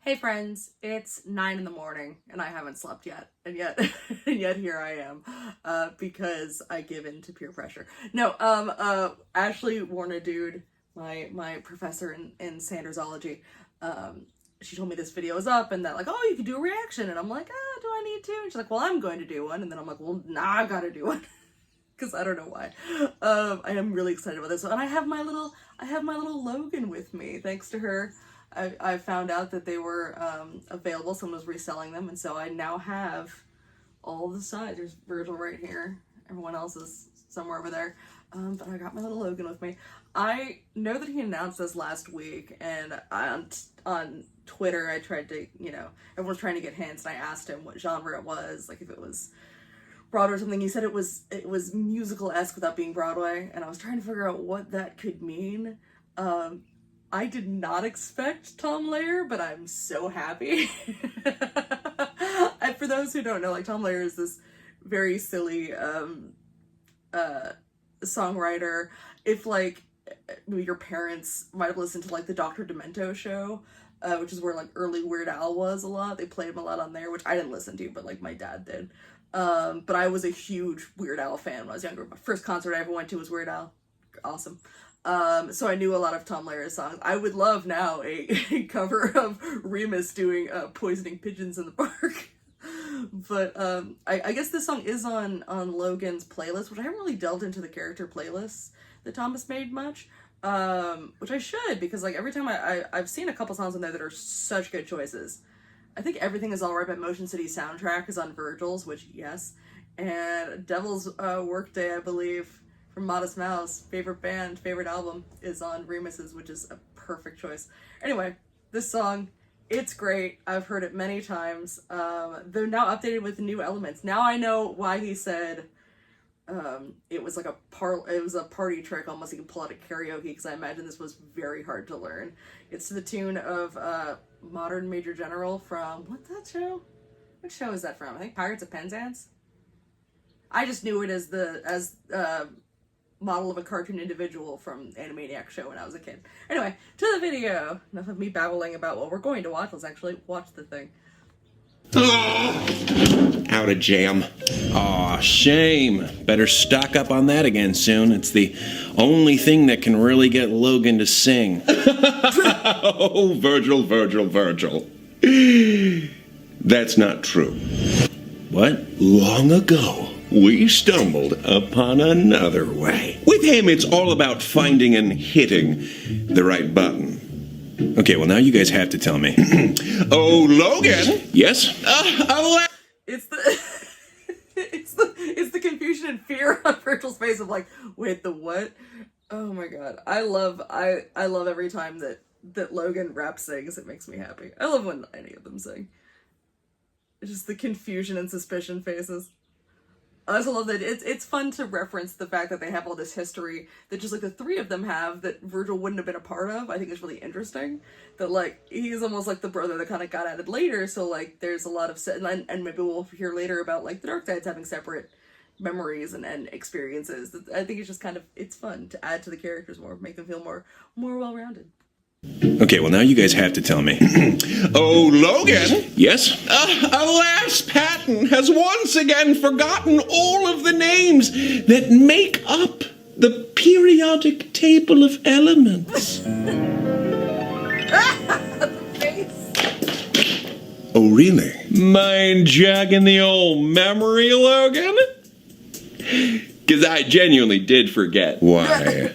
Hey friends, it's 9 in the morning and I haven't slept yet, and yet here I am, because I give in to peer pressure. No, Ashley Warner Dude, my professor in Sandersology, she told me this video is up and that like, oh, you could do a reaction, and I'm like, do I need to? And she's like, well, I'm going to do one, and then I'm like, well, nah, I gotta do one. Because I don't know why. I am really excited about this, and I have my little Logan with me. Thanks to her, I found out that they were available. Someone was reselling them, and so I now have all the sides. There's Virgil right here. Everyone else is somewhere over there. But I got my little Logan with me. I know that he announced this last week, and on Twitter I tried to, everyone was trying to get hints, and I asked him what genre it was, like if it was Broadway or something. He said it was musical-esque without being Broadway, and I was trying to figure out what that could mean. I did not expect Tom Lehrer, but I'm so happy. And for those who don't know, like, Tom Lehrer is this very silly songwriter. If like maybe your parents might have listened to like the Dr. Demento show, which is where like early Weird Al was a lot. They played him a lot on there, which I didn't listen to, but like my dad did. But I was a huge Weird Al fan when I was younger. My first concert I ever went to was Weird Al. Awesome. So I knew a lot of Tom Lehrer's songs. I would love now a cover of Remus doing Poisoning Pigeons in the Park. But I guess this song is on Logan's playlist, which I haven't really delved into the character playlists that Thomas made much. Which I should, because like every time I've seen a couple songs on there that are such good choices. I think Everything Is Alright by Motion City Soundtrack is on Virgil's, which, yes. And Devil's Workday, I believe, from Modest Mouse, favorite band, favorite album, is on Remus's, which is a perfect choice. Anyway, this song, it's great. I've heard it many times. They're now updated with new elements. Now I know why he said it was like a party trick, almost. You can pull out at karaoke, because I imagine this was very hard to learn. It's to the tune of Modern Major General from, what's that show? What show is that from? I think Pirates of Penzance? I just knew it as model of a cartoon individual from Animaniac show when I was a kid. Anyway, to the video. Enough of me babbling about what we're going to watch. Let's actually watch the thing. Out of jam. Aw, shame. Better stock up on that again soon. It's the only thing that can really get Logan to sing. Oh, Virgil. That's not true. What? Long ago, we stumbled upon another way. With him, it's all about finding and hitting the right button. Okay, well, now you guys have to tell me. Oh, Logan! Yes? It's the confusion and fear on Virgil's face of like, wait, the what? Oh my god. I love every time that Logan rap sings. It makes me happy. I love when any of them sing. It's just the confusion and suspicion faces. I also love that it's fun to reference the fact that they have all this history that just like the three of them have that Virgil wouldn't have been a part of. I think it's really interesting that like he's almost like the brother that kind of got added later. So like there's a lot of and maybe we'll hear later about like the Dark Sides having separate memories and experiences. I think it's just kind of, it's fun to add to the characters more, make them feel more well-rounded. Okay, well, now you guys have to tell me. Oh, Logan! Yes? Alas, Patton has once again forgotten all of the names that make up the periodic table of elements. Oh, really? Mind jogging the old memory, Logan? Because I genuinely did forget. Why?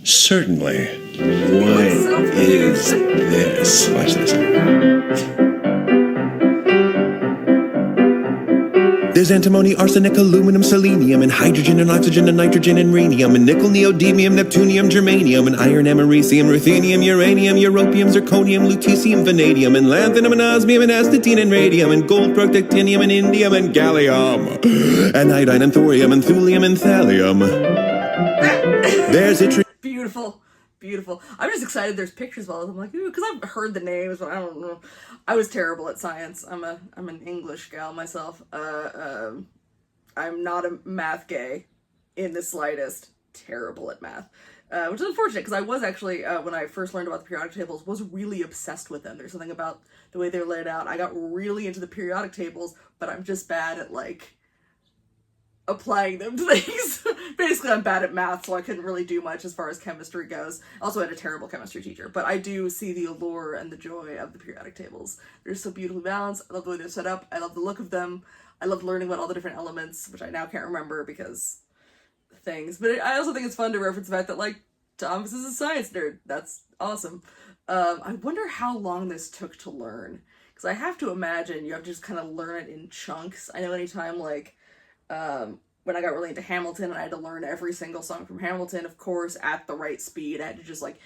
Certainly. What is this? Watch this. There's antimony, arsenic, aluminum, selenium, and hydrogen, and oxygen, and nitrogen, and rhenium, and nickel, neodymium, neptunium, germanium, and iron, americium, ruthenium, uranium, europium, zirconium, lutetium, vanadium, and lanthanum, and osmium, and astatine, and radium, and gold, protactinium, and indium, and gallium, and iodine, and thorium, and thulium, and thallium. There's a Beautiful. I'm just excited there's pictures of all of them. Like, ooh, because I've heard the names, but I don't know. I was terrible at science. I'm an English gal myself. I'm not a math gay in the slightest. Terrible at math. which is unfortunate because I was actually, when I first learned about the periodic tables, was really obsessed with them. There's something about the way they're laid out. I got really into the periodic tables, but I'm just bad at, like, applying them to things. Basically, I'm bad at math, so I couldn't really do much as far as chemistry goes. Also, I had a terrible chemistry teacher, but I do see the allure and the joy of the periodic tables. They're so beautifully balanced. I love the way they're set up. I love the look of them. I love learning about all the different elements, which I now can't remember because things. But I also think it's fun to reference the fact that, like, Thomas is a science nerd. That's awesome. I wonder how long this took to learn. Because I have to imagine you have to just kind of learn it in chunks. I know anytime, like, when I got really into Hamilton and I had to learn every single song from Hamilton, of course, at the right speed. I had to just, like,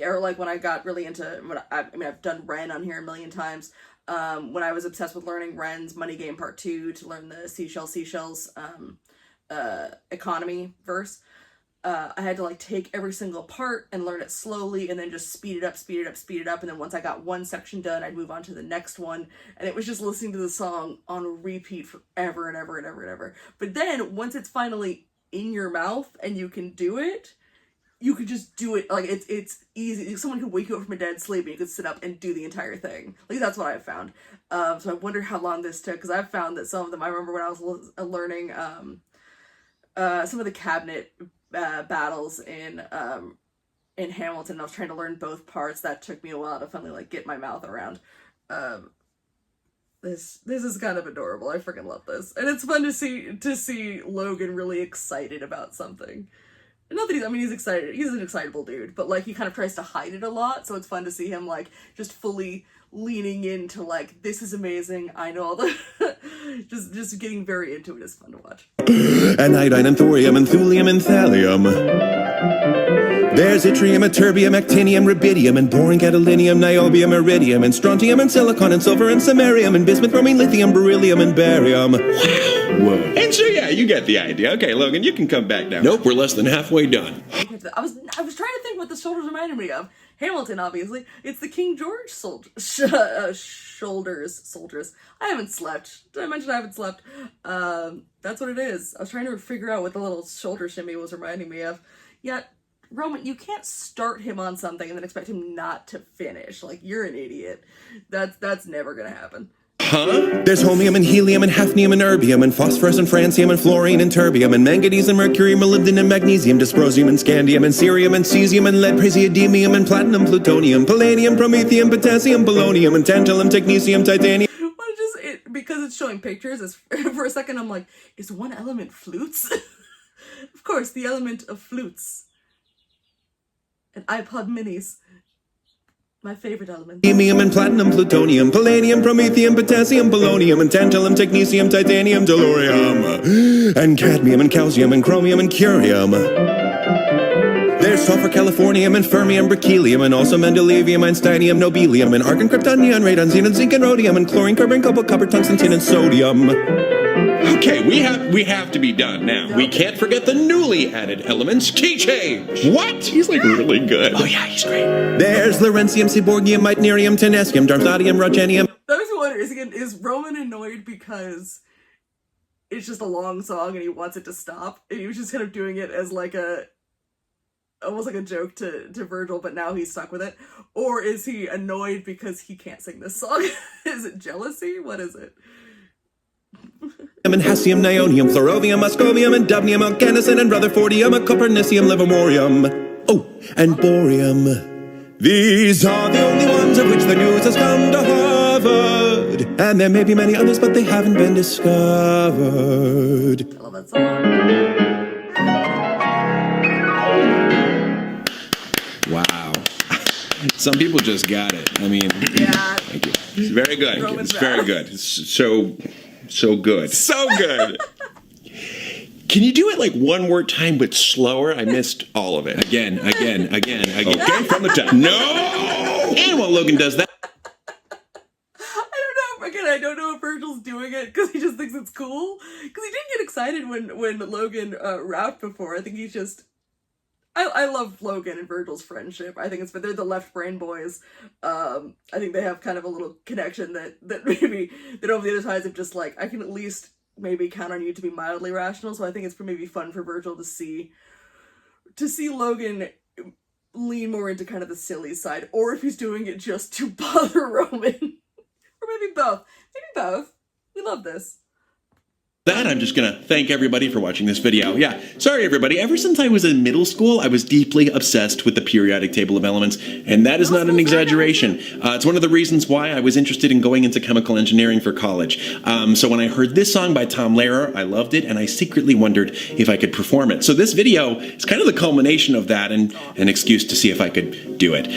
or, like, when I got really into, I've done Ren on here a million times. When I was obsessed with learning Ren's Money Game Part 2 to learn the Seashells, economy verse, I had to, like, take every single part and learn it slowly and then just speed it up. And then once I got one section done, I'd move on to the next one. And it was just listening to the song on repeat forever and ever and ever and ever. But then once it's finally in your mouth and you can do it, you could just do it. Like, it's easy. Someone could wake you up from a dead sleep and you could sit up and do the entire thing. Like, that's what I've found. So I wonder how long this took, because I've found that some of them, I remember when I was learning some of the cabinet battles in Hamilton. I was trying to learn both parts. That took me a while to finally, like, get my mouth around. This is kind of adorable. I freaking love this, and it's fun to see Logan really excited about something. Not that he's excited. He's an excitable dude, but, like, he kind of tries to hide it a lot. So it's fun to see him, like, just fully leaning into, like, this is amazing. I know all the just getting very into it is fun to watch. And iodine and thorium and thulium and thallium. There's yttrium and terbium, actinium, rubidium, and boron, gadolinium, niobium, iridium, and strontium, and silicon, and silver, and samarium, and bismuth, bromine, lithium, beryllium, and barium. Wow. Whoa. And so, yeah, you get the idea. Okay, Logan, you can come back now. Nope, we're less than halfway done. I was trying to think what the shoulders reminded me of. Hamilton, obviously. It's the King George soldiers. I haven't slept. Did I mention I haven't slept? That's what it is. I was trying to figure out what the little shoulder shimmy was reminding me of. Yet, Roman, you can't start him on something and then expect him not to finish. Like, you're an idiot. That's never gonna happen. Huh? There's holmium and helium and hafnium and erbium and phosphorus and francium and fluorine and terbium and manganese and mercury, molybdenum and magnesium, dysprosium and scandium and cerium and cesium and lead, praseodymium and platinum, plutonium, palladium, promethium, potassium, polonium and tantalum, technetium, titanium. Because it's showing pictures, for a second I'm like, is one element flutes? Of course, the element of flutes. And iPod minis. My favorite element. Helium and platinum, plutonium, palladium, promethium, potassium, polonium, and tantalum, technetium, titanium, tellurium, and cadmium and calcium and chromium and curium. There's sulfur, californium, and fermium, berkelium, and also mendelevium, einsteinium, nobelium, and argon, krypton, neon, radon, xenon, zinc, and rhodium, and chlorine, carbon, cobalt, copper, tungsten, tin, and sodium. Okay, we have to be done now. Yep. We can't forget the newly added elements. Key change! What? He's, like, really good. Oh, yeah, he's great. There's lawrencium, seaborgium, meitnerium, tenesium, darmstadtium, rogenium. That makes me wonder, is Roman annoyed because it's just a long song and he wants it to stop? And he was just kind of doing it as, like, almost like a joke to Virgil, but now he's stuck with it? Or is he annoyed because he can't sing this song? Is it jealousy? What is it? And hassium, nionium, fluorovium, muscovium, and dubnium, alkanicin, and rutherfordium, and copernicium, livermorium. Oh, and borium. These are the only ones of which the news has come to Harvard. And there may be many others, but they haven't been discovered. I love that song. Wow. Some people just got it. I mean, yeah. Thank you. It's very good. It's very good. It's so good. So good. Can you do it like one more time but slower? I missed all of it. Again. Okay, from the top. No! And while Logan does that. I don't know if Virgil's doing it because he just thinks it's cool. Because he didn't get excited when Logan rapped before. I think he's just... I love Logan and Virgil's friendship. I think they're the left brain boys. I think they have kind of a little connection that maybe they don't have the other sides of just like, I can at least maybe count on you to be mildly rational. So I think it's maybe fun for Virgil to see Logan lean more into kind of the silly side, or if he's doing it just to bother Roman. Or maybe both. Maybe both. We love this. That, I'm just gonna thank everybody for watching this video. Yeah, sorry everybody, ever since I was in middle school, I was deeply obsessed with the periodic table of elements, and that is not an exaggeration. It's one of the reasons why I was interested in going into chemical engineering for college. So when I heard this song by Tom Lehrer, I loved it, and I secretly wondered if I could perform it. So this video is kind of the culmination of that, and an excuse to see if I could do it.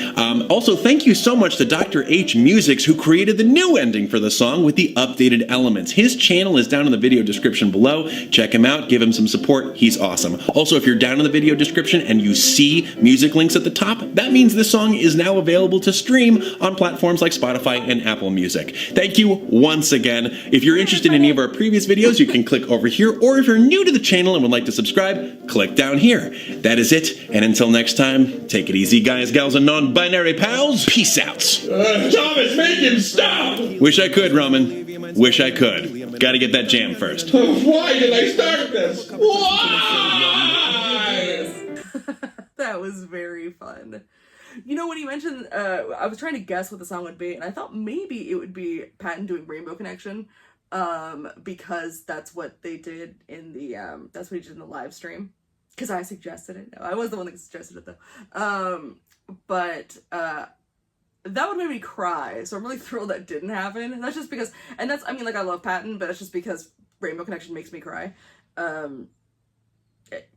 Also, thank you so much to Dr. H Musics, who created the new ending for the song with the updated elements. His channel is down in the video description below. Check him out, give him some support, he's awesome. Also, if you're down in the video description and you see music links at the top, that means this song is now available to stream on platforms like Spotify and Apple Music. Thank you once again. If you're interested in any of our previous videos, you can click over here, or if you're new to the channel and would like to subscribe, click down here. That is it, and until next time, take it easy, guys, gals, and non-binary pals. Peace out. Thomas, make him stop! Wish I could, Roman. Wish I could. Gotta get that jam first. Why did I start this? Why? That was very fun. You know, when you mentioned, I was trying to guess what the song would be, and I thought maybe it would be Patton doing Rainbow Connection, because that's what they did in the, that's what he did in the live stream. Because I suggested it. No, I was the one that suggested it, though. That would make me cry, so I'm really thrilled that didn't happen. And that's just because, and that's, I mean, like, I love Patton, but it's just because Rainbow Connection makes me cry.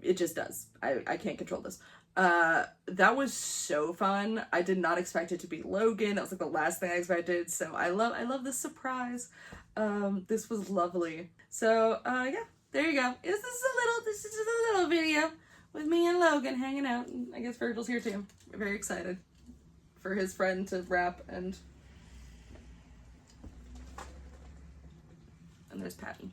It just does. I can't control this. That was so fun. I did not expect it to be Logan. That was like the last thing I expected. So I love this surprise. This was lovely. So yeah, there you go. This is a little video with me and Logan hanging out. And I guess Virgil's here too. I'm very excited for his friend to rap, and there's Patton.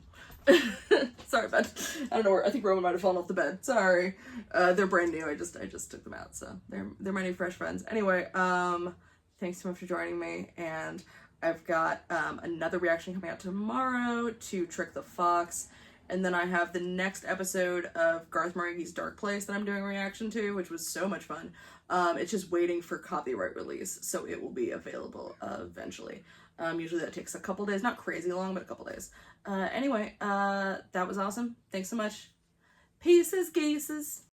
Sorry, bud. I don't know where. I think Roman might have fallen off the bed. Sorry. They're brand new. I just took them out, so they're my new fresh friends. Anyway, thanks so much for joining me, and I've got another reaction coming out tomorrow to Trick the Fox, and then I have the next episode of Garth Marenghi's Dark Place that I'm doing a reaction to, which was so much fun. It's just waiting for copyright release, so it will be available eventually. Usually that takes a couple days, not crazy long, but a couple days. Anyway, that was awesome. Thanks so much. Pieces, cases.